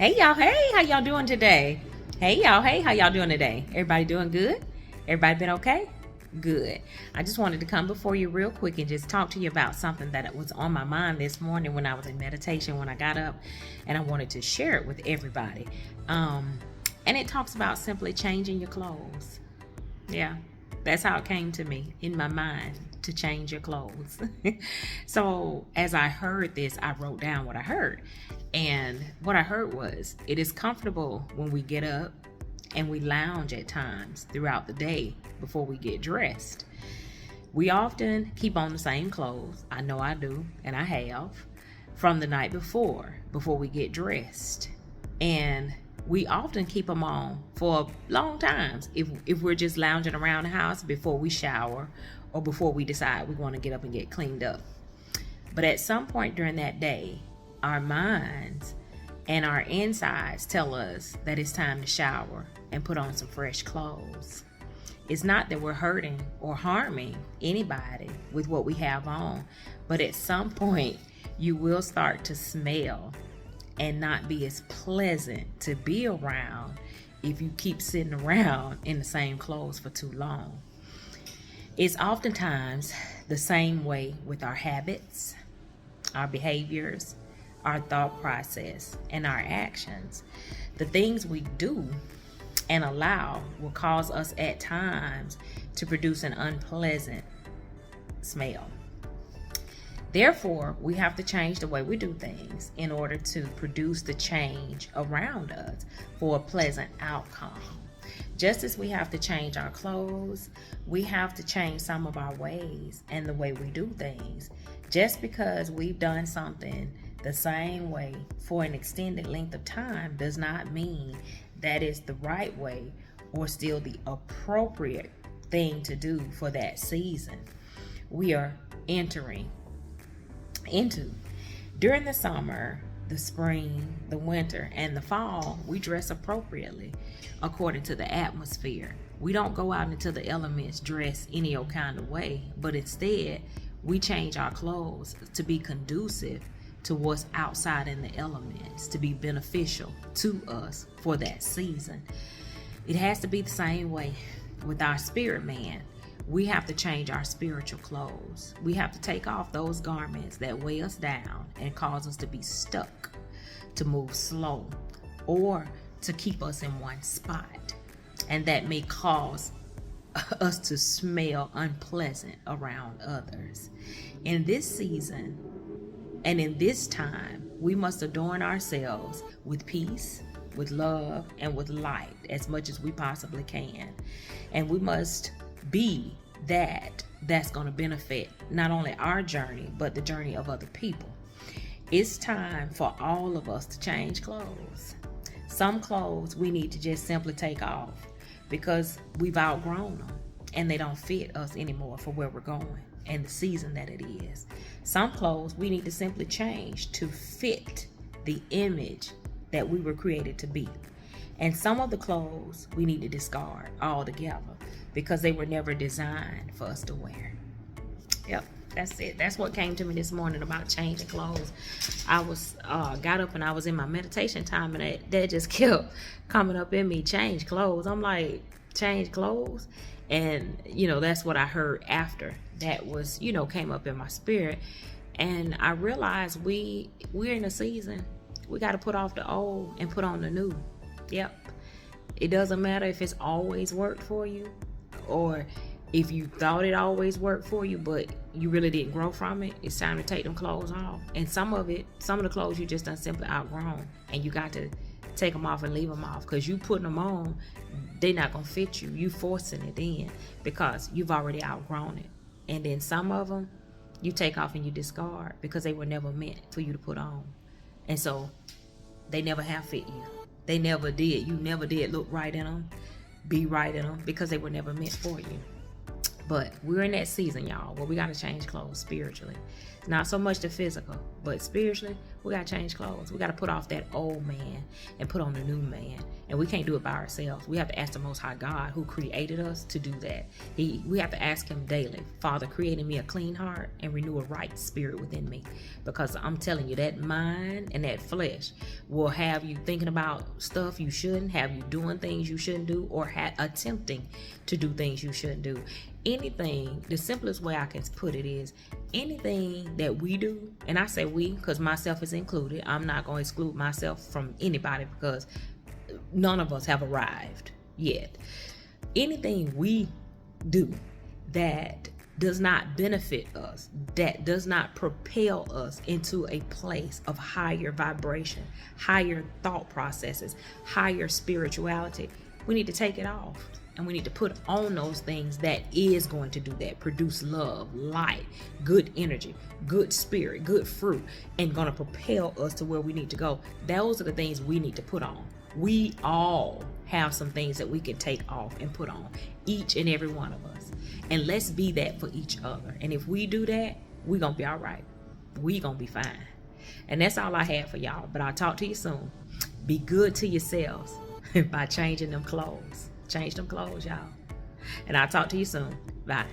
Hey y'all, hey, how y'all doing today? Hey y'all, hey, how y'all doing today? Everybody doing good? Everybody been okay? Good. I just wanted to come before you real quick and just talk to you about something that was on my mind this morning when I was in meditation when I got up, and I wanted to share it with everybody. And it talks about simply changing your clothes. Yeah, that's how it came to me in my mind, to change your clothes. So as I heard this, I wrote down what I heard. And what I heard was, it is comfortable when we get up and we lounge at times throughout the day before we get dressed. We often keep on the same clothes. I know I do, and I have, from the night before we get dressed. And we often keep them on for long times if we're just lounging around the house before we shower or before we decide we want to get up and get cleaned up. But at some point during that day, our minds and our insides tell us that it's time to shower and put on some fresh clothes. It's not that we're hurting or harming anybody with what we have on, but at some point you will start to smell and not be as pleasant to be around if you keep sitting around in the same clothes for too long. It's oftentimes the same way with our habits, our behaviors, our thought process, and our actions. The things we do and allow will cause us at times to produce an unpleasant smell. Therefore, we have to change the way we do things in order to produce the change around us for a pleasant outcome. Just as we have to change our clothes, we have to change some of our ways and the way we do things. Just because we've done something the same way for an extended length of time does not mean that is the right way or still the appropriate thing to do for that season we are entering into. During the summer, the spring, the winter, and the fall, we dress appropriately according to the atmosphere. We don't go out into the elements dressed any old kind of way, but instead we change our clothes to be conducive to what's outside in the elements, to be beneficial to us for that season. It has to be the same way with our spirit man. We have to change our spiritual clothes. We have to take off those garments that weigh us down and cause us to be stuck, to move slow, or to keep us in one spot. And that may cause us to smell unpleasant around others. In this season and in this time, we must adorn ourselves with peace, with love, and with light as much as we possibly can. And we must be that's going to benefit not only our journey, but the journey of other people. It's time for all of us to change clothes. Some clothes we need to just simply take off because we've outgrown them and they don't fit us anymore for where we're going and the season that it is. Some clothes we need to simply change to fit the image that we were created to be. And some of the clothes we need to discard altogether because they were never designed for us to wear. Yep, that's it. That's what came to me this morning about changing clothes. I was got up and I was in my meditation time, and that just kept coming up in me. Change clothes. I'm like, change clothes, and that's what I heard after that was came up in my spirit, and I realized we're in a season. We got to put off the old and put on the new. Yep. It doesn't matter if it's always worked for you or if you thought it always worked for you, but you really didn't grow from it. It's time to take them clothes off. And some of the clothes you just done simply outgrown, and you got to take them off and leave them off because you putting them on, they're not going to fit you. You forcing it in because you've already outgrown it. And then some of them you take off and you discard because they were never meant for you to put on. And so they never have fit you. They never did. You never did look right in them, be right in them, because they were never meant for you. But we're in that season, y'all, where we got to change clothes spiritually. Not so much the physical, but spiritually, we got to change clothes. We got to put off that old man and put on the new man. And we can't do it by ourselves. We have to ask the Most High God, who created us, to do that. We have to ask him daily, Father, create in me a clean heart and renew a right spirit within me. Because I'm telling you, that mind and that flesh will have you thinking about stuff you shouldn't, have you doing things you shouldn't do, or attempting to do things you shouldn't do. Anything, the simplest way I can put it is, anything that we do, and I say we because myself is included, I'm not going to exclude myself from anybody because none of us have arrived yet. Anything we do that does not benefit us, that does not propel us into a place of higher vibration, higher thought processes, higher spirituality, we need to take it off. And we need to put on those things that is going to do that. Produce love, light, good energy, good spirit, good fruit, and going to propel us to where we need to go. Those are the things we need to put on. We all have some things that we can take off and put on, each and every one of us. And let's be that for each other. And if we do that, we're going to be all right. We're going to be fine. And that's all I have for y'all. But I'll talk to you soon. Be good to yourselves by changing them clothes. Change them clothes, y'all. And I'll talk to you soon. Bye.